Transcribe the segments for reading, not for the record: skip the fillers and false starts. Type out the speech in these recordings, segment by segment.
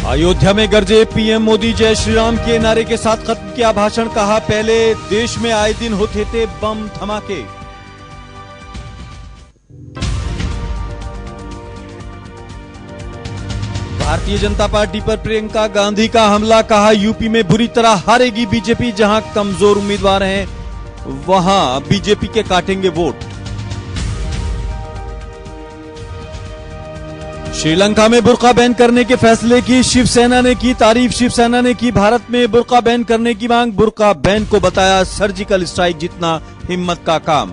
अयोध्या में गरजे पीएम मोदी, जय श्री राम के नारे के साथ खत्म किया भाषण। कहा, पहले देश में आए दिन होते थे बम धमाके। भारतीय जनता पार्टी पर प्रियंका गांधी का हमला। कहा, यूपी में बुरी तरह हारेगी बीजेपी, जहां कमजोर उम्मीदवार हैं वहां बीजेपी के काटेंगे वोट। श्रीलंका में बुर्का बैन करने के फैसले की शिवसेना ने की तारीफ। शिवसेना ने की भारत में बुर्का बैन करने की मांग। बुर्का बैन को बताया सर्जिकल स्ट्राइक जितना हिम्मत का काम।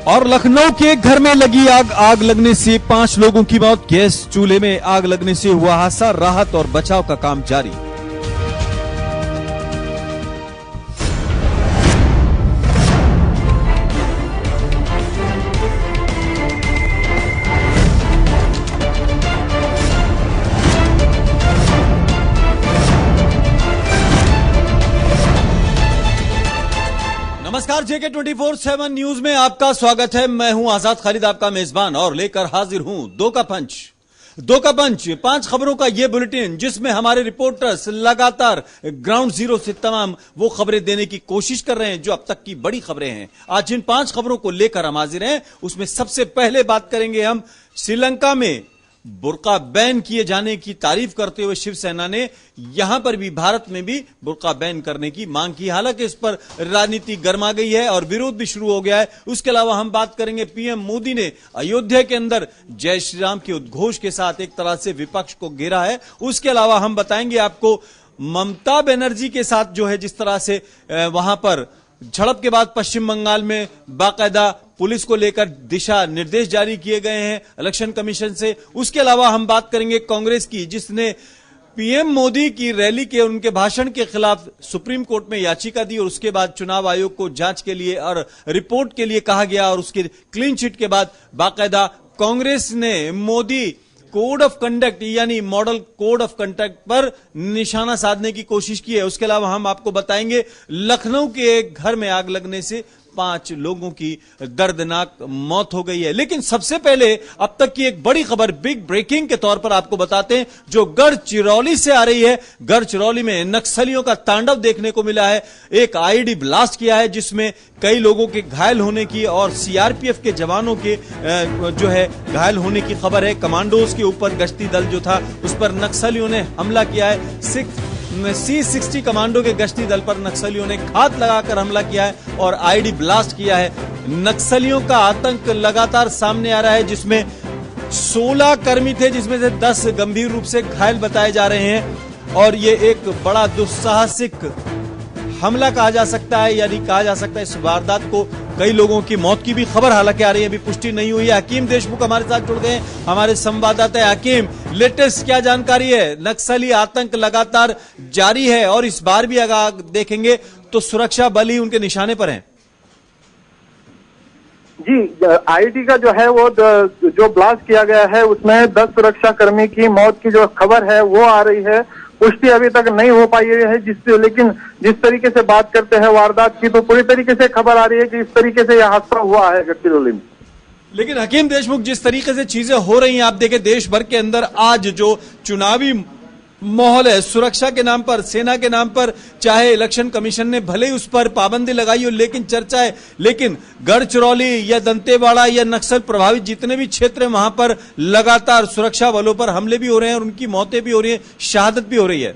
और लखनऊ के एक घर में लगी आग। आग लगने से 5 लोगों की मौत। गैस चूल्हे में आग लगने से हुआ हादसा। राहत और बचाव का काम जारी। नमस्कार, जेके 24/7 न्यूज में आपका स्वागत है। मैं हूं आजाद खालिद, आपका मेजबान, और लेकर हाजिर हूं दो का पंच 5 खबरों का यह बुलेटिन, जिसमें हमारे रिपोर्टर्स लगातार ग्राउंड जीरो से तमाम वो खबरें देने की कोशिश कर रहे हैं जो अब तक की बड़ी खबरें हैं। आज जिन 5 खबरों को लेकर हम हाजिर हैं, उसमें सबसे पहले बात करेंगे हम श्रीलंका में बुर्का बैन किए जाने की तारीफ करते हुए शिवसेना ने यहां पर भी, भारत में भी बुर्का बैन करने की मांग की। हालांकि इस पर राजनीति गर्मा गई है और विरोध भी शुरू हो गया है। उसके अलावा हम बात करेंगे, पीएम मोदी ने अयोध्या के अंदर जय श्री राम के उद्घोष के साथ एक तरह से विपक्ष को घेरा है। उसके अलावा हम बताएंगे आपको ममता बनर्जी के साथ जो है, जिस तरह से वहां पर झड़प के बाद पश्चिम बंगाल में बाकायदा पुलिस को लेकर दिशा निर्देश जारी किए गए हैं इलेक्शन कमीशन से। उसके अलावा हम बात करेंगे कांग्रेस की, जिसने पीएम मोदी की रैली के, उनके भाषण के खिलाफ सुप्रीम कोर्ट में याचिका दी और उसके बाद चुनाव आयोग को जांच के लिए और रिपोर्ट के लिए कहा गया और उसके क्लीन चिट के बाद बाकायदा कांग्रेस ने मोदी कोड ऑफ कंडक्ट यानी मॉडल कोड ऑफ कंडक्ट पर निशाना साधने की कोशिश की है। उसके अलावा हम आपको बताएंगे, लखनऊ के एक घर में आग लगने से 5 लोगों की दर्दनाक मौत हो गई है। लेकिन सबसे पहले अब तक की एक बड़ी खबर बिग ब्रेकिंग के तौर पर आपको बताते हैं, जो गढ़चिरौली से आ रही है। गढ़चिरौली में नक्सलियों का तांडव देखने को मिला है। एक आईडी ब्लास्ट किया है जिसमें कई लोगों के घायल होने की और सीआरपीएफ के जवानों के जो है घायल होने की खबर है। कमांडोज के ऊपर गश्ती दल जो था उस पर नक्सलियों ने हमला किया है। C-60 कमांडो के गश्ती दल पर नक्सलियों ने घात लगाकर हमला किया है और आईडी ब्लास्ट किया है। नक्सलियों का आतंक लगातार सामने आ रहा है, जिसमें 16 कर्मी थे, जिसमें से 10 गंभीर रूप से घायल बताए जा रहे हैं। और ये एक बड़ा दुस्साहसिक हमला कहा जा सकता है, यानी कहा जा सकता है इस वारदात को कई लोगों की मौत की भी खबर हालांकि आ रही है, अभी पुष्टि नहीं हुई है। हकीम देशमुख हमारे साथ जुड़ गए, हमारे संवाददाता है। हकीम, लेटेस्ट क्या जानकारी है? नक्सली आतंक लगातार जारी है और इस बार भी अगर देखेंगे तो सुरक्षा बल ही उनके निशाने पर हैं। जी, आईडी का जो है वो जो ब्लास्ट किया गया है उसमें 10 सुरक्षा कर्मी की मौत की जो खबर है वो आ रही है। पुष्टि अभी तक नहीं हो पाई है, लेकिन जिस तरीके से बात करते हैं वारदात की, तो पूरी तरीके से खबर आ रही है कि इस तरीके से यह हादसा हुआ है गढ़चिरौली में। लेकिन हकीम देशमुख, जिस तरीके से चीजें हो रही हैं, आप देखें देश भर के अंदर आज जो चुनावी माहौल है, सुरक्षा के नाम पर, सेना के नाम पर, चाहे इलेक्शन कमीशन ने भले ही उस पर पाबंदी लगाई हो, लेकिन चर्चा है। लेकिन गढ़चिरौली या दंतेवाड़ा या नक्सल प्रभावित जितने भी क्षेत्र हैं, वहां पर लगातार सुरक्षा बलों पर हमले भी हो रहे हैं और उनकी मौतें भी हो रही है, शहादत भी हो रही है।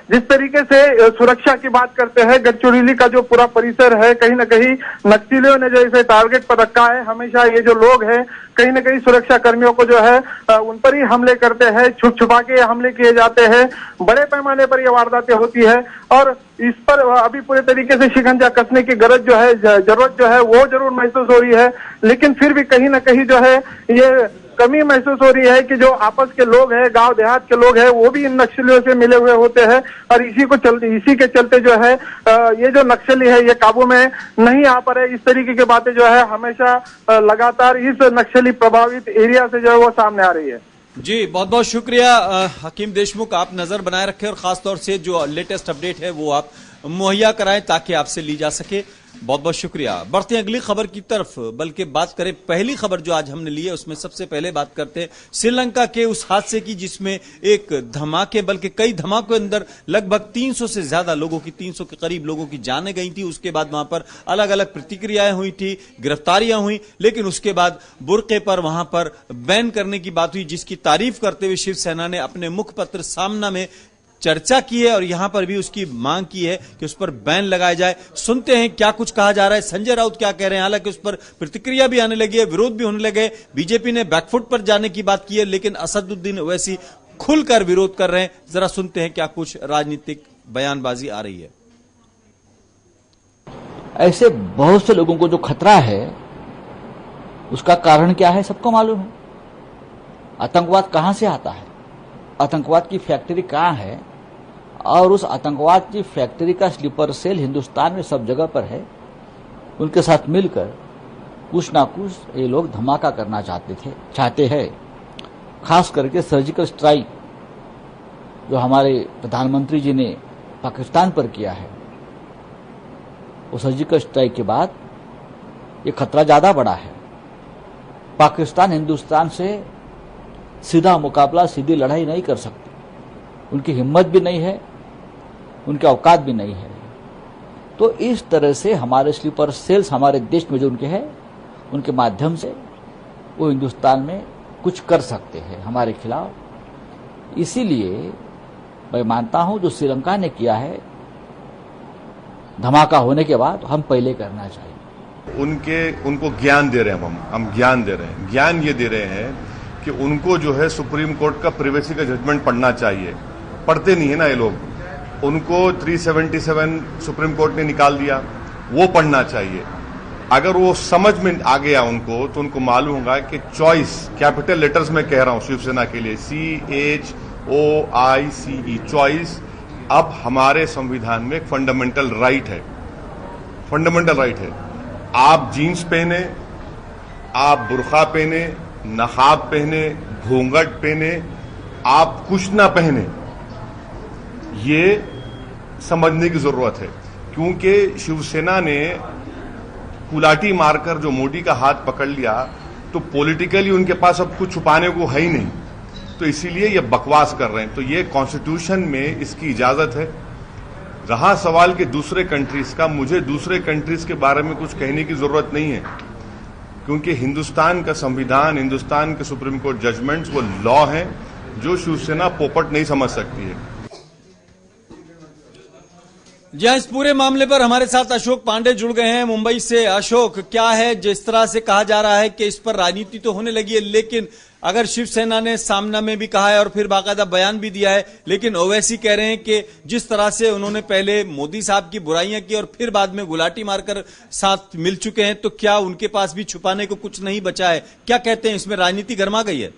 जिस तरीके से सुरक्षा की बात करते हैं, गढ़चिरौली का जो पूरा परिसर है, कहीं ना कहीं नक्सलियों ने जो इसे टारगेट पर रखा है। हमेशा ये जो लोग हैं, कहीं ना कहीं सुरक्षा कर्मियों को जो है उन पर ही हमले करते हैं, छुप छुपा के हमले किए जाते हैं। बड़े पैमाने पर यह वारदातें होती है और इस पर अभी पूरे तरीके से शिकंजा कसने की गरज जो है, जरूरत जो है वो जरूर महसूस हो रही है। लेकिन फिर भी कहीं ना कहीं जो है ये कमी महसूस हो रही है कि जो आपस के लोग हैं, गांव देहात के लोग हैं, वो भी इन नक्सलियों से मिले हुए होते हैं और इसी के चलते जो है ये जो नक्सली है ये काबू में नहीं आ पा रहे। इस तरीके की बातें जो है हमेशा लगातार इस नक्सली प्रभावित एरिया से जो है वो सामने आ रही है। जी, बहुत बहुत शुक्रिया हकीम देशमुख, आप नजर बनाए रखें और खासतौर से जो लेटेस्ट अपडेट है वो आप मुहैया कराएं ताकि आपसे ली जा सके। बहुत बहुत शुक्रिया। बढ़ते हैं अगली खबर की तरफ, बल्कि बात करें पहली खबर जो आज हमने ली है उसमें सबसे पहले बात करते हैं श्रीलंका के उस हादसे की जिसमें एक धमाके बल्कि कई धमाकों के अंदर लगभग 300 से ज्यादा लोगों की 300 के करीब लोगों की जानें गई थी। उसके बाद वहां पर अलग अलग प्रतिक्रियाएं हुई थी, गिरफ्तारियां हुई, लेकिन उसके बाद बुर्के पर वहां पर बैन करने की बात हुई जिसकी तारीफ करते हुए शिवसेना ने अपने मुखपत्र सामना में चर्चा की है और यहां पर भी उसकी मांग की है कि उस पर बैन लगाया जाए। सुनते हैं क्या कुछ कहा जा रहा है, संजय राउत क्या कह रहे हैं। हालांकि उस पर प्रतिक्रिया भी आने लगी है, विरोध भी होने लगे। बीजेपी ने बैकफुट पर जाने की बात की है, लेकिन असदुद्दीन ओवैसी खुलकर विरोध कर रहे हैं। जरा सुनते हैं क्या कुछ राजनीतिक बयानबाजी आ रही है। ऐसे बहुत से लोगों को जो खतरा है उसका कारण क्या है सबको मालूम है। आतंकवाद कहां से आता है, आतंकवाद की फैक्ट्री कहां है, और उस आतंकवाद की फैक्ट्री का स्लीपर सेल हिंदुस्तान में सब जगह पर है। उनके साथ मिलकर कुछ ना कुछ ये लोग धमाका करना चाहते हैं। खास करके सर्जिकल स्ट्राइक जो हमारे प्रधानमंत्री जी ने पाकिस्तान पर किया है, वो सर्जिकल स्ट्राइक के बाद ये खतरा ज्यादा बढ़ा है। पाकिस्तान हिंदुस्तान से सीधा मुकाबला, सीधी लड़ाई नहीं कर सकती, उनकी हिम्मत भी नहीं है, उनके औकात भी नहीं है। तो इस तरह से हमारे स्लीपर सेल्स हमारे देश में जो उनके हैं, उनके माध्यम से वो हिंदुस्तान में कुछ कर सकते हैं हमारे खिलाफ। इसीलिए मैं मानता हूं जो श्रीलंका ने किया है धमाका होने के बाद हम पहले करना चाहिए। उनको ज्ञान दे रहे हैं हम ज्ञान दे रहे हैं। ज्ञान ये दे रहे हैं कि उनको जो है सुप्रीम कोर्ट का प्रिवेसी का जजमेंट पढ़ना चाहिए। पढ़ते नहीं है ना ये लोग। उनको 377 सुप्रीम कोर्ट ने निकाल दिया, वो पढ़ना चाहिए। अगर वो समझ में आ गया उनको, तो उनको मालूम होगा कि चॉइस, कैपिटल लेटर्स में कह रहा हूं शिवसेना के लिए, CHOICE, चॉइस अब हमारे संविधान में एक फंडामेंटल राइट है। फंडामेंटल राइट है। आप जीन्स पहने, आप बुर्का पहने, नकाब पहने, घूंघट पहने, आप कुछ ना पहने, ये समझने की जरूरत है। क्योंकि शिवसेना ने कुलाटी मारकर जो मोदी का हाथ पकड़ लिया, तो पॉलिटिकली उनके पास अब कुछ छुपाने को है ही नहीं, तो इसीलिए ये बकवास कर रहे हैं। तो ये कॉन्स्टिट्यूशन में इसकी इजाजत है। रहा सवाल कि दूसरे कंट्रीज का, मुझे दूसरे कंट्रीज के बारे में कुछ कहने की जरूरत नहीं है, क्योंकि हिंदुस्तान का संविधान, हिंदुस्तान के सुप्रीम कोर्ट जजमेंट्स वो लॉ हैं जो शिवसेना पोपट नहीं समझ सकती है। जी हाँ, इस पूरे मामले पर हमारे साथ अशोक पांडे जुड़ गए हैं मुंबई से। अशोक, क्या है जिस तरह से कहा जा रहा है कि इस पर राजनीति तो होने लगी है, लेकिन अगर शिवसेना ने सामना में भी कहा है और फिर बाकायदा बयान भी दिया है, लेकिन ओवैसी कह रहे हैं कि जिस तरह से उन्होंने पहले मोदी साहब की बुराइयां की और फिर बाद में गुलाटी मारकर साथ मिल चुके हैं, तो क्या उनके पास भी छुपाने को कुछ नहीं बचा है? क्या कहते हैं, इसमें राजनीति गर्मा गई है?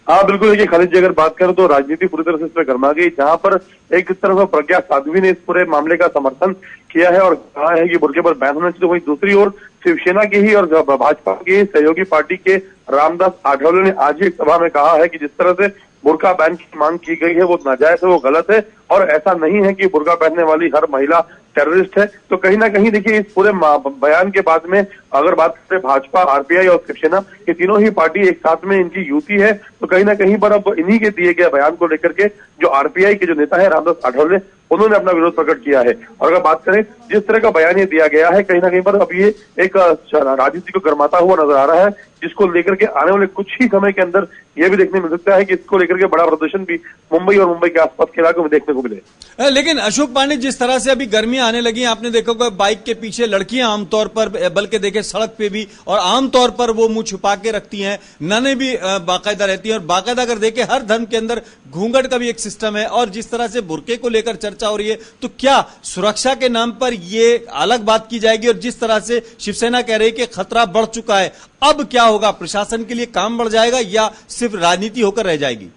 हाँ बिल्कुल। देखिए खालिद जी, अगर बात करें तो राजनीति पूरी तरह से इसमें गर्मा गई, जहां पर एक तरफ प्रज्ञा साध्वी ने इस पूरे मामले का समर्थन किया है और कहा है कि बुर्के पर बैन होना चाहिए, वहीं दूसरी ओर शिवसेना की ही और भाजपा की सहयोगी पार्टी के रामदास आठवले ने आज ही एक सभा में कहा है कि जिस तरह से बुर्का बैन की मांग की गई है वो नाजायज है, वो गलत है, और ऐसा नहीं है कि बुर्का पहनने वाली हर महिला टेररिस्ट है। तो कहीं ना कहीं देखिए इस पूरे बयान के बाद में अगर बात करें भाजपा, आरपीआई और शिवसेना, ये तीनों ही पार्टी एक साथ में इनकी युति है, तो कहीं ना कहीं पर अब इन्हीं के दिए गए बयान को लेकर के जो आरपीआई के जो नेता है रामदास आठवले, उन्होंने अपना विरोध प्रकट किया है। और अगर बात करें जिस तरह का बयान ये दिया गया है, कहीं ना कहीं पर अब ये एक राजनीति को गर्माता हुआ नजर आ रहा है, जिसको लेकर के आने वाले कुछ ही समय के अंदर यह भी देखने मिल सकता है कि इसको लेकर के बड़ा प्रदर्शन भी मुंबई और मुंबई के आसपास के इलाकों में देखने को मिले। लेकिन अशोक पांडे, जिस तरह से अभी गर्मियां आने लगी, आपने देखा होगा बाइक के पीछे लड़कियां आमतौर पर, बल्कि देखे सड़क पे भी, और आमतौर पर वो मुंह छुपा के रखती हैं, ननें भी बाकायदा रहती हैं, और बाकायदा अगर देखे हर धर्म के अंदर घूंघट का भी एक सिस्टम है। और जिस तरह से बुर्के को लेकर चर्चा हो रही है, तो क्या सुरक्षा के नाम पर ये अलग बात की जाएगी? और जिस तरह से शिवसेना कह रही है कि खतरा बढ़ चुका है, अब क्या होगा? प्रशासन के लिए काम बढ़ जाएगा या सिर्फ राजनीति होकर रह जाएगी?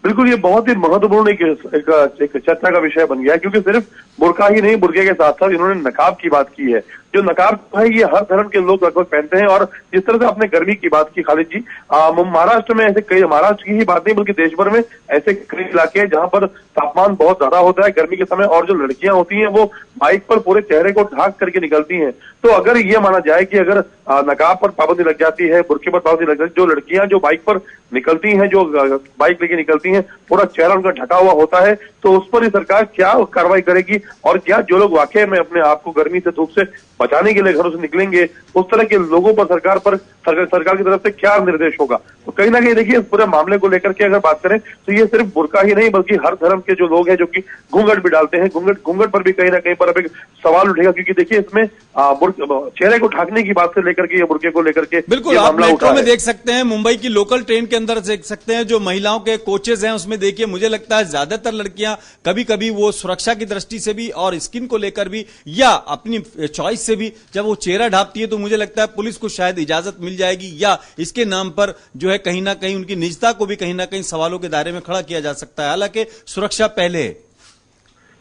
बिल्कुल, ये बहुत ही महत्वपूर्ण एक चर्चा का विषय बन गया है, क्योंकि सिर्फ बुर्का ही नहीं, बुर्के के साथ साथ इन्होंने नकाब की बात की है। जो नकाब है ये हर धर्म के लोग लगभग पहनते हैं। और जिस तरह से आपने गर्मी की बात की खालिद जी, महाराष्ट्र में ऐसे कई, महाराष्ट्र की ही बात नहीं बल्कि देश भर में ऐसे कई इलाके हैं जहां पर तापमान बहुत ज्यादा होता है गर्मी के समय, और जो लड़कियां होती हैं वो बाइक पर पूरे चेहरे को ढाक करके निकलती हैं। तो अगर ये माना जाए कि अगर नकाब पर पाबंदी लग जाती है, बुर्के पर पाबंदी लग जाती है, जो लड़कियां जो बाइक पर निकलती हैं, जो बाइक लेके निकलती हैं, पूरा चेहरा उनका ढका हुआ होता है, तो उस पर ही सरकार क्या कार्रवाई करेगी? और क्या जो लोग वाकई में अपने आप को गर्मी से, धूप से बचाने के लिए घरों से निकलेंगे, उस तरह के लोगों पर सरकार की तरफ से क्या निर्देश होगा? तो कहीं ना कहीं देखिए इस पूरे मामले को लेकर के अगर बात करें तो ये सिर्फ बुर्का ही नहीं बल्कि हर धर्म के जो लोग हैं जो कि घूंघट भी डालते हैं, घूंघट पर भी कहीं ना कहीं पर अब एक सवाल उठेगा, क्योंकि देखिए इसमें चेहरे को ढकने की बात से लेकर के, बुर्के को लेकर के बिल्कुल आप मेट्रो में देख सकते हैं, मुंबई की लोकल ट्रेन के अंदर देख सकते हैं, जो महिलाओं के कोचेज हैं उसमें देखिए, मुझे लगता है ज्यादातर लड़कियां कभी कभी वो सुरक्षा की दृष्टि से भी और स्किन को लेकर भी या अपनी चॉइस से भी जब वो चेहरा ढांपती है तो मुझे लगता है पुलिस को शायद इजाजत मिल जाएगी, या इसके नाम पर जो है कहीं ना कहीं उनकी निजता को भी कहीं ना कहीं सवालों के दायरे में खड़ा किया जा सकता है। हालांकि सुरक्षा पहले है।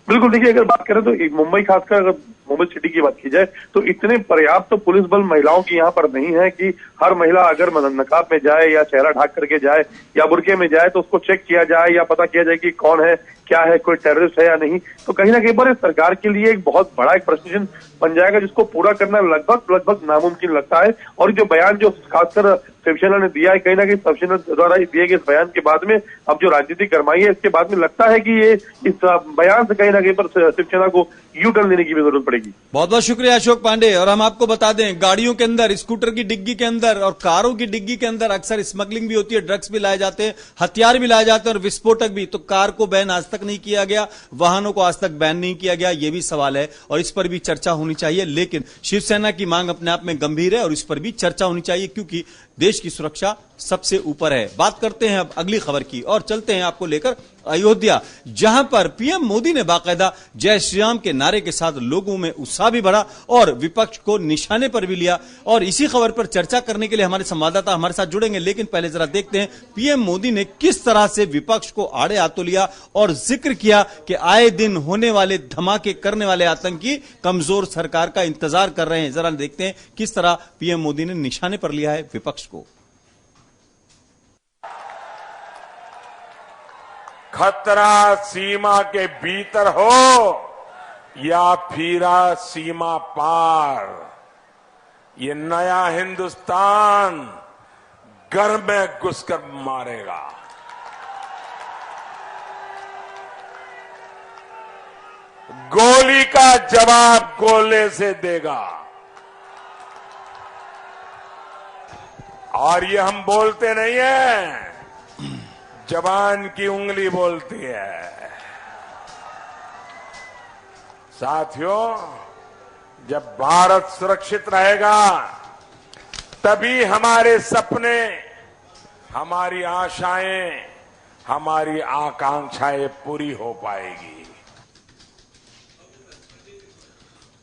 बिल्कुल देखिए, अगर बात करें तो मुंबई, खासकर अगर मुंबई सिटी की बात की जाए तो इतने पर्याप्त तो पुलिस बल महिलाओं की यहाँ पर नहीं है कि हर महिला अगर नकाब में जाए या चेहरा ढाक करके जाए या बुर्के में जाए तो उसको चेक किया जाए या पता किया जाए कि कौन है, क्या है, कोई टेररिस्ट है या नहीं। तो कहीं ना कहीं पर सरकार के लिए एक बहुत बड़ा एक प्रश्न चिन्ह बन जाएगा, जिसको पूरा करना लगभग नामुमकिन लगता है। और जो बयान जो खासकर शिवसेना ने दिया है, कहीं ना कहीं शिवसेना द्वारा दिए गए इस बयान के बाद में अब जो राजनीति गरमाई है, इसके बाद में लगता है कि ये इस बयान से कहीं ना कहीं पर शिवसेना को यू टर्न लेने की भी जरूरत पड़ेगी। बहुत बहुत शुक्रिया अशोक पांडे। और हम आपको बता दें, गाड़ियों के अंदर, स्कूटर की डिग्गी के अंदर और कारों की डिग्गी के अंदर अक्सर स्मगलिंग भी होती है, ड्रग्स भी लाए जाते हैं, हथियार भी लाए जाते हैं और विस्फोटक भी। तो कार को बैन आज तक नहीं किया गया, वाहनों को आज तक बैन नहीं किया गया, यह भी सवाल है और इस पर भी चर्चा होनी चाहिए। लेकिन शिवसेना की मांग अपने आप में गंभीर है और इस पर भी चर्चा होनी चाहिए, क्योंकि देश की सुरक्षा सबसे ऊपर है। बात करते हैं अब अगली खबर की और चलते हैं आपको लेकर अयोध्या, जहां पर पीएम मोदी ने बाकायदा जय श्री राम के नारे के साथ लोगों में उत्साह भी बढ़ा और विपक्ष को निशाने पर भी लिया। और इसी खबर पर चर्चा करने के लिए हमारे संवाददाता हमारे साथ जुड़ेंगे, लेकिन पहले जरा देखते हैं पीएम मोदी ने किस तरह से विपक्ष को आड़े हाथों लिया और जिक्र किया कि आए दिन होने वाले धमाके करने वाले आतंकी कमजोर सरकार का इंतजार कर रहे हैं। जरा देखते हैं किस तरह पीएम मोदी ने निशाने पर लिया है विपक्ष को। खतरा सीमा के भीतर हो या फिर सीमा पार, ये नया हिंदुस्तान घर में घुसकर मारेगा। गोली का जवाब गोले से देगा। और ये हम बोलते नहीं है, जवान की उंगली बोलती है। साथियों, जब भारत सुरक्षित रहेगा तभी हमारे सपने, हमारी आशाएं, हमारी आकांक्षाएं पूरी हो पाएगी।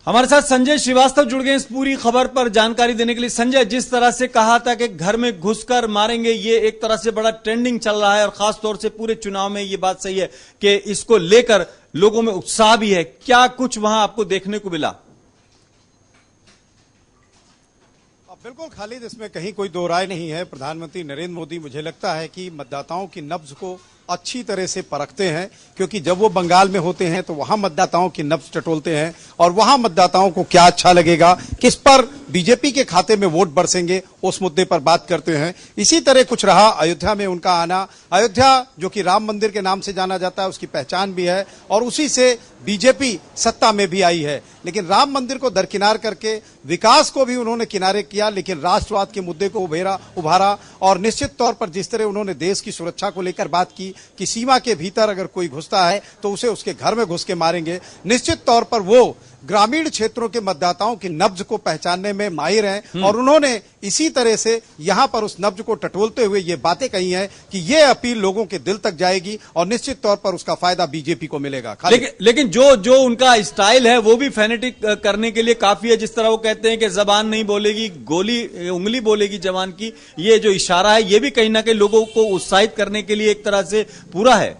हमारे साथ संजय श्रीवास्तव जुड़ गए इस पूरी खबर पर जानकारी देने के लिए। संजय, जिस तरह से कहा था कि घर में घुसकर मारेंगे, ये एक तरह से बड़ा ट्रेंडिंग चल रहा है और खास तौर से पूरे चुनाव में ये बात सही है कि इसको लेकर लोगों में उत्साह भी है। क्या कुछ वहां आपको देखने को मिला? बिल्कुल खालिद, इसमें कहीं कोई दो राय नहीं है। प्रधानमंत्री नरेंद्र मोदी मुझे लगता है कि मतदाताओं की नब्ज को अच्छी तरह से परखते हैं, क्योंकि जब वो बंगाल में होते हैं तो वहां मतदाताओं की नब्ज टटोलते हैं और वहां मतदाताओं को क्या अच्छा लगेगा, किस पर बीजेपी के खाते में वोट बरसेंगे, उस मुद्दे पर बात करते हैं। इसी तरह कुछ रहा अयोध्या में उनका आना। अयोध्या जो कि राम मंदिर के नाम से जाना जाता है, उसकी पहचान भी है और उसी से बीजेपी सत्ता में भी आई है। लेकिन राम मंदिर को दरकिनार करके विकास को भी उन्होंने किनारे किया, लेकिन राष्ट्रवाद के मुद्दे को उभारा और निश्चित तौर पर जिस तरह उन्होंने देश की सुरक्षा को लेकर बात की कि सीमा के भीतर अगर कोई घुसता है तो उसे उसके घर में घुस के मारेंगे, निश्चित तौर पर वो ग्रामीण क्षेत्रों के मतदाताओं की नब्ज को पहचानने में माहिर हैं और उन्होंने इसी तरह से यहां पर उस नब्ज को टटोलते हुए ये बातें कही हैं कि ये अपील लोगों के दिल तक जाएगी और निश्चित तौर पर उसका फायदा बीजेपी को मिलेगा। लेकिन जो उनका स्टाइल है वो भी फैनेटिक करने के लिए काफी है। जिस तरह वो कहते हैं कि जबान नहीं बोलेगी, गोली उंगली बोलेगी जवान की, ये जो इशारा है ये भी कहीं ना कहीं लोगों को उत्साहित करने के लिए एक तरह से पूरा है।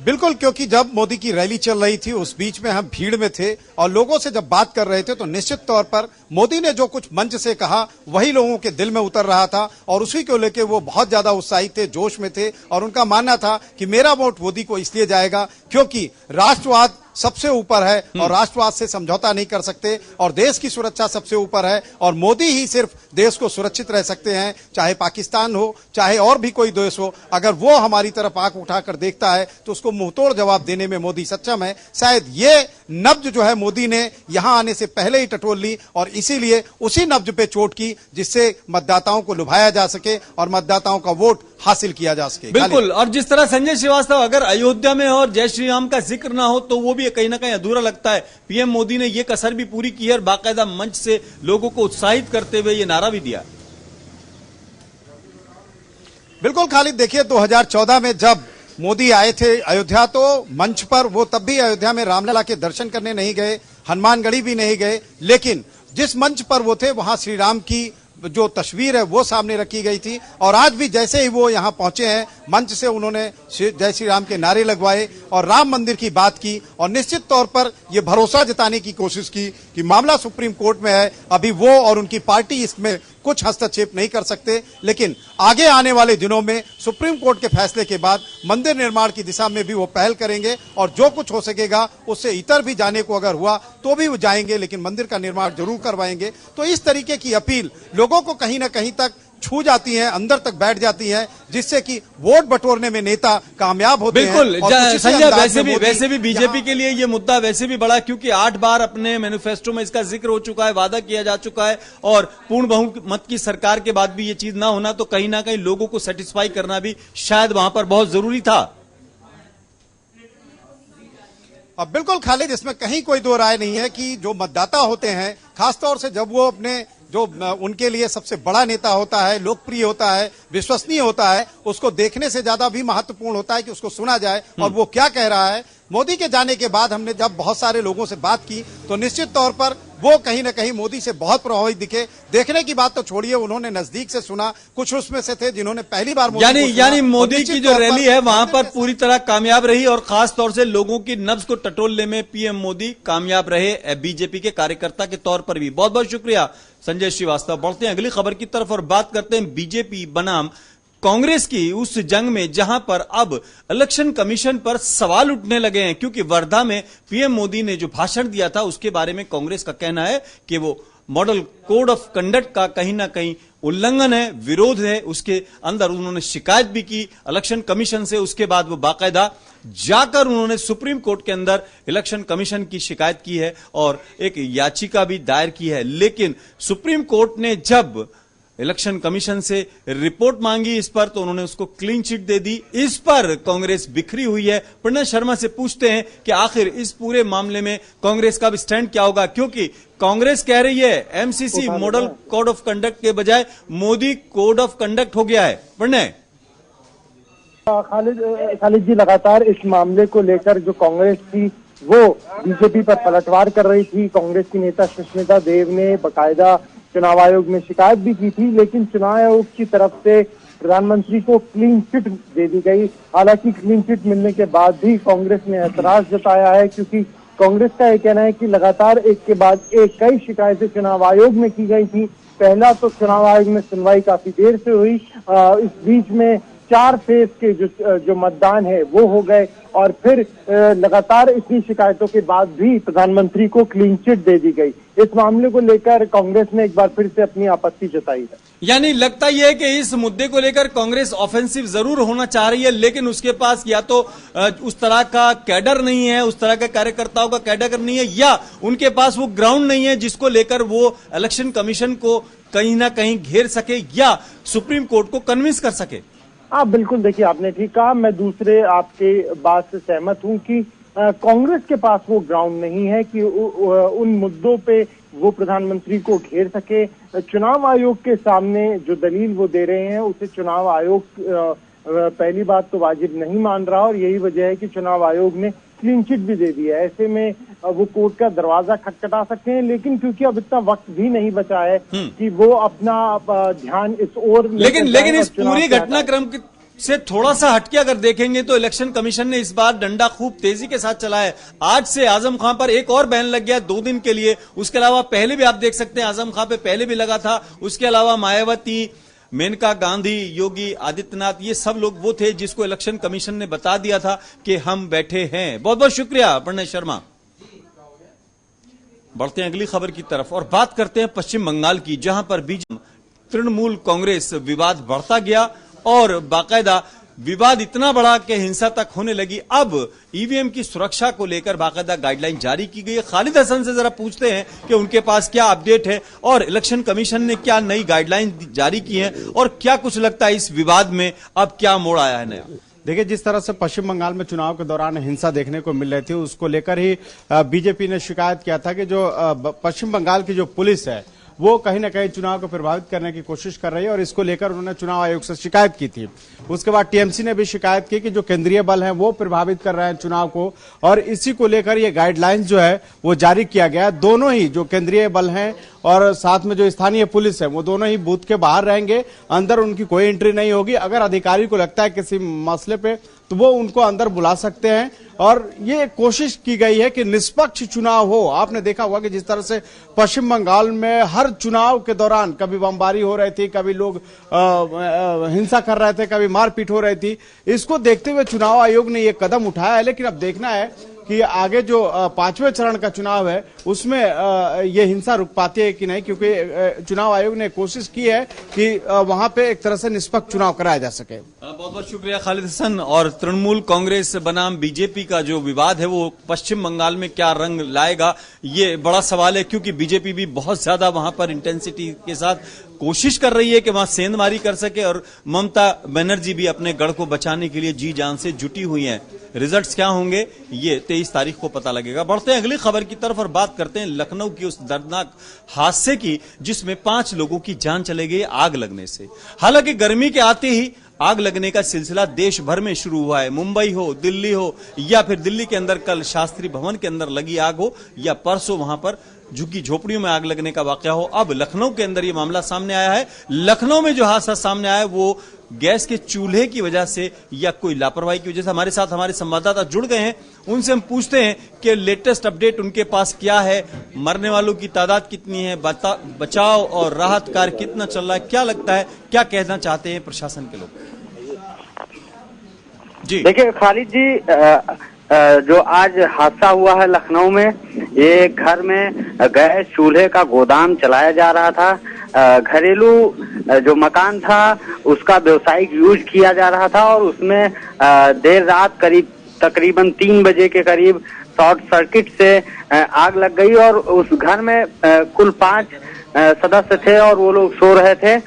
बिल्कुल, क्योंकि जब मोदी की रैली चल रही थी उस बीच में हम भीड़ में थे और लोगों से जब बात कर रहे थे तो निश्चित तौर पर मोदी ने जो कुछ मंच से कहा वही लोगों के दिल में उतर रहा था और उसी को लेकर वो बहुत ज्यादा उत्साहित थे, जोश में थे और उनका मानना था कि मेरा वोट मोदी को इसलिए जाएगा क्योंकि राष्ट्रवाद सबसे ऊपर है और राष्ट्रवाद से समझौता नहीं कर सकते और देश की सुरक्षा सबसे ऊपर है और मोदी ही सिर्फ देश को सुरक्षित रह सकते हैं, चाहे पाकिस्तान हो चाहे और भी कोई देश हो। अगर वो हमारी तरफ आंख उठाकर देखता है तो उसको मुंहतोड़ जवाब देने में मोदी सक्षम है। शायद ये नब्ज जो है मोदी ने यहां आने से पहले ही टटोल ली और इसीलिए उसी नब्ज पे चोट की जिससे मतदाताओं को लुभाया जा सके और मतदाताओं का वोट हासिल किया जा सके। बिल्कुल, और जिस तरह संजय श्रीवास्तव अगर अयोध्या में और जय श्री राम का जिक्र ना हो तो वो भी कहीं ना कहीं अधूरा लगता है। पीएम मोदी ने ये कसर भी पूरी की है और बाकायदा मंच से लोगों को उत्साहित करते हुए ये नारा भी दिया। बिल्कुल खालिद, देखिए 2014 में जब मोदी आए थे अयोध्या तो मंच पर वो तब भी अयोध्या में रामलला के दर्शन करने नहीं गए, हनुमानगढ़ी भी नहीं गए, लेकिन जिस मंच पर वो थे वहां श्री राम की जो तस्वीर है वो सामने रखी गई थी और आज भी जैसे ही वो यहां पहुंचे हैं मंच से उन्होंने जय श्री राम के नारे लगवाए और राम मंदिर की बात की और निश्चित तौर पर ये भरोसा जताने की कोशिश की कि मामला सुप्रीम कोर्ट में है, अभी वो और उनकी पार्टी इसमें कुछ हस्तक्षेप नहीं कर सकते, लेकिन आगे आने वाले दिनों में सुप्रीम कोर्ट के फैसले के बाद मंदिर निर्माण की दिशा में भी वो पहल करेंगे और जो कुछ हो सकेगा उससे इतर भी जाने को अगर हुआ तो भी वो जाएंगे, लेकिन मंदिर का निर्माण जरूर करवाएंगे। तो इस तरीके की अपील लोगों को कहीं ना कहीं तक छू जाती है, अंदर तक बैठ जाती है, जिससे कि वोट बटोरने में नेता कामयाब होते हैं। बिल्कुल संजय, वैसे भी बीजेपी के लिए ये मुद्दा वैसे भी बड़ा, क्योंकि 8 बार अपने मैनिफेस्टो में इसका जिक्र हो चुका है, वादा किया जा चुका है और पूर्ण बहुमत की सरकार के बाद भी ये चीज ना होना तो कहीं ना कहीं लोगों को सेटिस्फाई करना भी शायद वहां पर बहुत जरूरी था। अब बिल्कुल खालिद, इसमें कहीं कोई दो राय नहीं है कि जो मतदाता होते हैं खासतौर से जब वो अपने जो उनके लिए सबसे बड़ा नेता होता है, लोकप्रिय होता है, विश्वसनीय होता है, उसको देखने से ज्यादा भी महत्वपूर्ण होता है कि उसको सुना जाए और वो क्या कह रहा है। मोदी के जाने के बाद हमने जब बहुत सारे लोगों से बात की तो निश्चित तौर पर वो कहीं ना कहीं मोदी से बहुत प्रभावित दिखे। देखने की बात तो छोड़िए, उन्होंने नजदीक से सुना, कुछ उसमें से थे जिन्होंने पहली बार यानी मोदी की जो रैली है वहां पर पूरी तरह कामयाब रही और खास तौर से लोगों की नब्ज को टटोलने में पीएम मोदी कामयाब रहे, बीजेपी के कार्यकर्ता के तौर पर भी। बहुत बहुत शुक्रिया संजय श्रीवास्तव। बढ़ते हैं अगली खबर की तरफ और बात करते हैं बीजेपी बनाम कांग्रेस की उस जंग में जहां पर अब इलेक्शन कमीशन पर सवाल उठने लगे हैं, क्योंकि वर्धा में पीएम मोदी ने जो भाषण दिया था उसके बारे में कांग्रेस का कहना है कि वो मॉडल कोड ऑफ कंडक्ट का कहीं ना कहीं उल्लंघन है, विरोध है। उसके अंदर उन्होंने शिकायत भी की इलेक्शन कमीशन से, उसके बाद वो बाकायदा जाकर उन्होंने सुप्रीम कोर्ट के अंदर इलेक्शन कमीशन की शिकायत की है और एक याचिका भी दायर की है। लेकिन सुप्रीम कोर्ट ने जब इलेक्शन कमीशन से रिपोर्ट मांगी इस पर तो उन्होंने उसको क्लीन चिट दे दी। इस पर कांग्रेस बिखरी हुई है। प्रणय शर्मा से पूछते हैं कि आखिर इस पूरे मामले में कांग्रेस का स्टैंड क्या होगा, क्योंकि कांग्रेस कह रही है MCC model code of conduct के बजाय मोदी कोड ऑफ कंडक्ट हो गया है। प्रणय खालिद जी, लगातार इस मामले को लेकर जो कांग्रेस थी वो बीजेपी पर पलटवार कर रही थी। कांग्रेस की नेता सुष्मिता देव ने बकायदा चुनाव आयोग में शिकायत भी की थी, लेकिन चुनाव आयोग की तरफ से प्रधानमंत्री को क्लीन चिट दे दी गई। हालांकि क्लीन चिट मिलने के बाद भी कांग्रेस ने ऐतराज जताया है, क्योंकि कांग्रेस का यह कहना है कि लगातार एक के बाद एक कई शिकायतें चुनाव आयोग में की गई थी। पहला तो चुनाव आयोग में सुनवाई काफी देर से हुई, इस बीच में 4 फेज के जो मतदान है वो हो गए और फिर लगातार इतनी शिकायतों के बाद भी प्रधानमंत्री को क्लीन चिट दे दी गई। इस मामले को लेकर कांग्रेस ने एक बार फिर से अपनी आपत्ति जताई है। यानी लगता यह है कि इस मुद्दे को लेकर कांग्रेस ऑफेंसिव जरूर होना चाह रही है, लेकिन उसके पास या तो उस तरह का कैडर नहीं है, उस तरह के कार्यकर्ताओं का कैडर नहीं है, या उनके पास वो ग्राउंड नहीं है जिसको लेकर वो इलेक्शन कमीशन को कहीं ना कहीं घेर सके या सुप्रीम कोर्ट को कन्विंस कर सके। हाँ बिल्कुल, देखिए आपने ठीक कहा, मैं दूसरे आपके बात से सहमत हूँ कि कांग्रेस के पास वो ग्राउंड नहीं है कि उन मुद्दों पे वो प्रधानमंत्री को घेर सके। चुनाव आयोग के सामने जो दलील वो दे रहे हैं उसे चुनाव आयोग पहली बात तो वाजिब नहीं मान रहा और यही वजह है कि चुनाव आयोग ने क्लीन चिट भी दे दी है। ऐसे में वो कोर्ट का दरवाजा खटखटा सकते हैं, लेकिन क्योंकि अब इतना वक्त भी नहीं बचा है कि वो अपना ध्यान इस ओर लेकिन इस पूरी घटनाक्रम से थोड़ा सा हटके अगर देखेंगे तो इलेक्शन कमीशन ने इस बार डंडा खूब तेजी के साथ चलाया है। आज से आजम खां पर एक और बैन लग गया 2 दिन के लिए। उसके अलावा पहले भी आप देख सकते हैं आजम खां पे पहले भी लगा था। उसके अलावा मायावती, मेनका गांधी, योगी आदित्यनाथ, ये सब लोग वो थे जिसको इलेक्शन कमीशन ने बता दिया था कि हम बैठे हैं। बहुत बहुत शुक्रिया प्रणय शर्मा। बढ़ते हैं अगली खबर की तरफ और बात करते हैं पश्चिम बंगाल की, जहां पर बीजेपी तृणमूल कांग्रेस विवाद बढ़ता गया और बाकायदा विवाद इतना बड़ा कि हिंसा तक होने लगी। अब ईवीएम की सुरक्षा को लेकर बाकायदा गाइडलाइन जारी की गई है। खालिद हसन से जरा पूछते हैं कि उनके पास क्या अपडेट है और इलेक्शन कमीशन ने क्या नई गाइडलाइन जारी की है और क्या कुछ लगता है इस विवाद में अब क्या मोड़ आया है नया। देखिए, जिस तरह से पश्चिम बंगाल में चुनाव के दौरान हिंसा देखने को मिल रही थी, उसको लेकर ही बीजेपी ने शिकायत किया था कि जो पश्चिम बंगाल की जो पुलिस है वो कहीं ना कहीं चुनाव को प्रभावित करने की कोशिश कर रही है और इसको लेकर उन्होंने चुनाव आयोग से शिकायत की थी। उसके बाद टीएमसी ने भी शिकायत की कि जो केंद्रीय बल हैं वो प्रभावित कर रहे हैं चुनाव को, और इसी को लेकर ये गाइडलाइंस जो है वो जारी किया गया। दोनों ही जो केंद्रीय बल हैं और साथ में जो स्थानीय पुलिस है वो दोनों ही बूथ के बाहर रहेंगे, अंदर उनकी कोई एंट्री नहीं होगी। अगर अधिकारी को लगता है किसी मसले पे तो वो उनको अंदर बुला सकते हैं और ये कोशिश की गई है कि निष्पक्ष चुनाव हो। आपने देखा होगा कि जिस तरह से पश्चिम बंगाल में हर चुनाव के दौरान कभी बमबारी हो रही थी, कभी लोग हिंसा कर रहे थे, कभी मारपीट हो रही थी। इसको देखते हुए चुनाव आयोग ने ये कदम उठाया है, लेकिन अब देखना है कि आगे जो 5वें चरण का चुनाव है उसमें ये हिंसा रुक पाती है कि नहीं, क्योंकि चुनाव आयोग ने कोशिश की है कि वहां पे एक तरह से निष्पक्ष चुनाव कराया जा सके। बहुत बहुत शुक्रिया खालिद हसन। और तृणमूल कांग्रेस बनाम बीजेपी का जो विवाद है वो पश्चिम बंगाल में क्या रंग लाएगा, ये बड़ा सवाल है, क्योंकि बीजेपी भी बहुत ज्यादा वहां पर इंटेंसिटी के साथ कोशिश कर रही है कि वहां सेंधमारी कर सके और ममता बनर्जी भी अपने गढ़ को बचाने के लिए जी जान से जुटी हुई हैं। रिजल्ट्स क्या होंगे ये 23 तारीख को पता लगेगा। बढ़ते हैं अगली खबर की तरफ और बात करते हैं लखनऊ की उस दर्दनाक हादसे की जिसमें 5 लोगों की जान चली गई आग लगने से। हालांकि गर्मी के आते ही आग लगने का सिलसिला देश भर में शुरू हुआ है। मुंबई हो, दिल्ली हो या फिर दिल्ली के अंदर कल शास्त्री भवन के अंदर लगी आग हो या परसों वहां पर झुग्गी झोपड़ियों में आग लगने का वाकया हो, अब लखनऊ के अंदर ये मामला सामने आया है। लखनऊ में जो हादसा सामने आया है वो गैस के चूल्हे की वजह से या कोई लापरवाही की वजह से। हमारे साथ हमारे संवाददाता जुड़ गए हैं, उनसे हम पूछते हैं कि लेटेस्ट अपडेट उनके पास क्या है, मरने वालों की तादाद कितनी है, बचाव और राहत कार्य कितना चल रहा है, क्या लगता है, क्या कहना चाहते हैं प्रशासन के लोग। जी देखिए खालिद जी, जो आज हादसा हुआ है लखनऊ में, ये घर में गैस चूल्हे का गोदाम चलाया जा रहा था। घरेलू जो मकान था उसका व्यावसायिक यूज किया जा रहा था और उसमें देर रात तकरीबन 3 बजे के करीब शॉर्ट सर्किट से आग लग गई और उस घर में कुल 5 सदस्य थे और वो लोग सो रहे थे।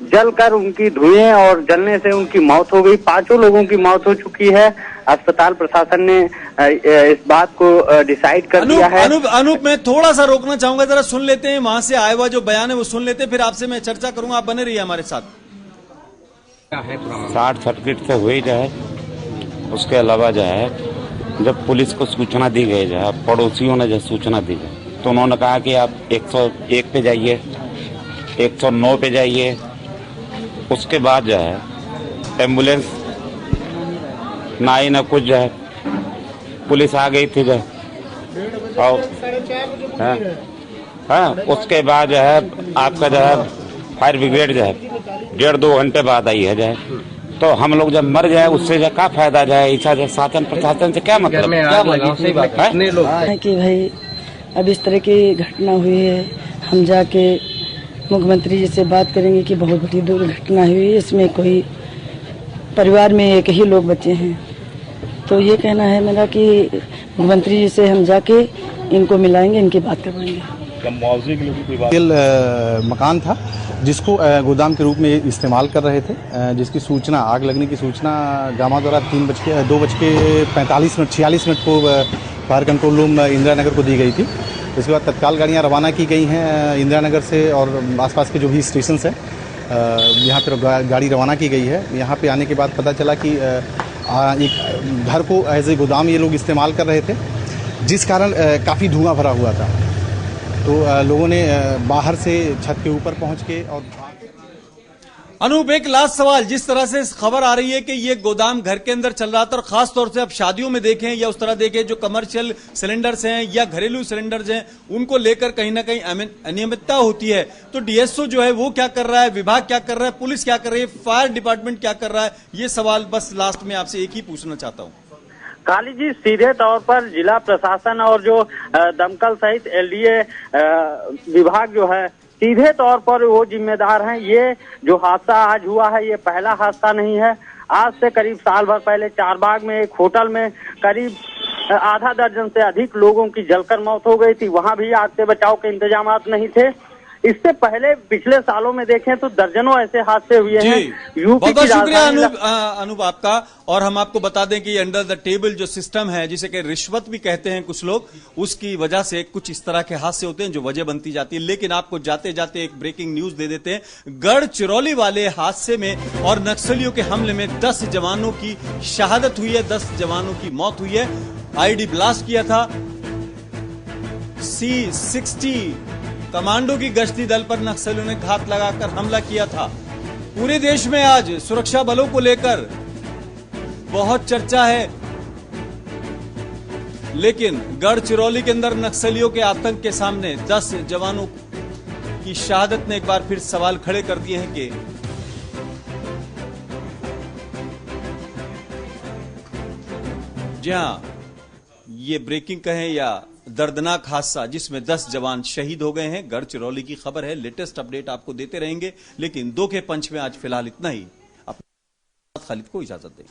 जलकर उनकी धुएं और जलने से उनकी मौत हो गई। 5 लोगों की मौत हो चुकी है। अस्पताल प्रशासन ने इस बात को डिसाइड कर दिया है। अनूप मैं थोड़ा सा रोकना चाहूंगा, जरा सुन लेते हैं वहां से आया हुआ जो बयान है वो सुन लेते हैं, फिर आपसे मैं चर्चा करूंगा। आप बने रहिए हमारे साथ। शॉर्ट सर्किट से हुई जो है, उसके अलावा जो है जब पुलिस को सूचना दी गई जो है, पड़ोसियों ने जो सूचना दी है तो उन्होंने कहा कि आप 101 पे जाइए, 109 पे जाइए। उसके बाद जो है एम्बुलेंस ना ही ना कुछ जो है, पुलिस आ गई थी जो और उसके बाद जो है आपका जो है फायर ब्रिगेड जो है 1.5-2 घंटे बाद आई है जो है। तो हम लोग जब मर जाए उससे जो क्या फायदा जाए, ऐसा जो शासन प्रशासन से क्या मतलब है कि भाई अब इस तरह की घटना हुई है, हम जाके मुख्यमंत्री जी से बात करेंगे कि बहुत बड़ी दुर्घटना हुई है, इसमें कोई परिवार में एक ही लोग बचे हैं। तो ये कहना है मेरा कि मुख्यमंत्री जी से हम जाके इनको मिलाएंगे, इनकी बात करवाएंगे। मुआवजे के लिए कोई बात मकान था जिसको गोदाम के रूप में इस्तेमाल कर रहे थे, जिसकी सूचना, आग लगने की सूचना जामा द्वारा 2:45 को fire control room Indira Nagar को दी गई थी। इसके बाद तत्काल गाड़ियां रवाना की गई हैं इंदिरा नगर से और आसपास के जो भी स्टेशन हैं यहाँ पर गाड़ी रवाना की गई है। यहाँ पे आने के बाद पता चला कि एक घर को एज ए गोदाम ये लोग इस्तेमाल कर रहे थे, जिस कारण काफ़ी धुआं भरा हुआ था। तो लोगों ने बाहर से छत के ऊपर पहुंच के और अनूप, एक लास्ट सवाल, जिस तरह से खबर आ रही है कि ये गोदाम घर के अंदर चल रहा था और खास तौर से अब शादियों में देखें या उस तरह देखें जो कमर्शियल सिलेंडर्स हैं या घरेलू सिलेंडर्स हैं उनको लेकर कहीं ना कहीं अनियमितता होती है, तो डीएसओ जो है वो क्या कर रहा है, विभाग क्या कर रहा है, पुलिस क्या कर रही है, फायर डिपार्टमेंट क्या कर रहा है, ये सवाल बस लास्ट में आपसे एक ही पूछना चाहता हूं। काली जी, सीधे तौर पर जिला प्रशासन और जो दमकल सहित एलडीए विभाग जो है सीधे तौर पर वो जिम्मेदार हैं। ये जो हादसा आज हुआ है ये पहला हादसा नहीं है। आज से करीब साल भर पहले चारबाग में एक होटल में करीब आधा दर्जन से अधिक लोगों की जलकर मौत हो गई थी। वहां भी आग से बचाव के इंतजाम नहीं थे। इससे पहले पिछले सालों में देखें तो दर्जनों ऐसे हादसे हुए हैं। यूपी बहुत शुक्रिया अनूप आपका। और हम आपको बता दें कि अंडर द टेबल जो सिस्टम है, जिसे कि रिश्वत भी कहते हैं कुछ लोग, उसकी वजह से कुछ इस तरह के हादसे होते हैं जो वजह बनती जाती है। लेकिन आपको जाते जाते एक ब्रेकिंग न्यूज दे देते हैं। गढ़चिरौली वाले हादसे में और नक्सलियों के हमले में 10 जवानों की शहादत हुई है, 10 जवानों की मौत हुई है। आईडी ब्लास्ट किया था, C-60 कमांडो की गश्ती दल पर नक्सलियों ने घात लगाकर हमला किया था। पूरे देश में आज सुरक्षा बलों को लेकर बहुत चर्चा है, लेकिन गढ़चिरौली के अंदर नक्सलियों के आतंक के सामने 10 जवानों की शहादत ने एक बार फिर सवाल खड़े कर दिए हैं कि जी हां, ये ब्रेकिंग कहें या दर्दनाक हादसा जिसमें 10 जवान शहीद हो गए हैं, गढ़चिरौली की खबर है। लेटेस्ट अपडेट आपको देते रहेंगे, लेकिन 2 के पंच में आज फिलहाल इतना ही। अपने खालिद को इजाजत दें।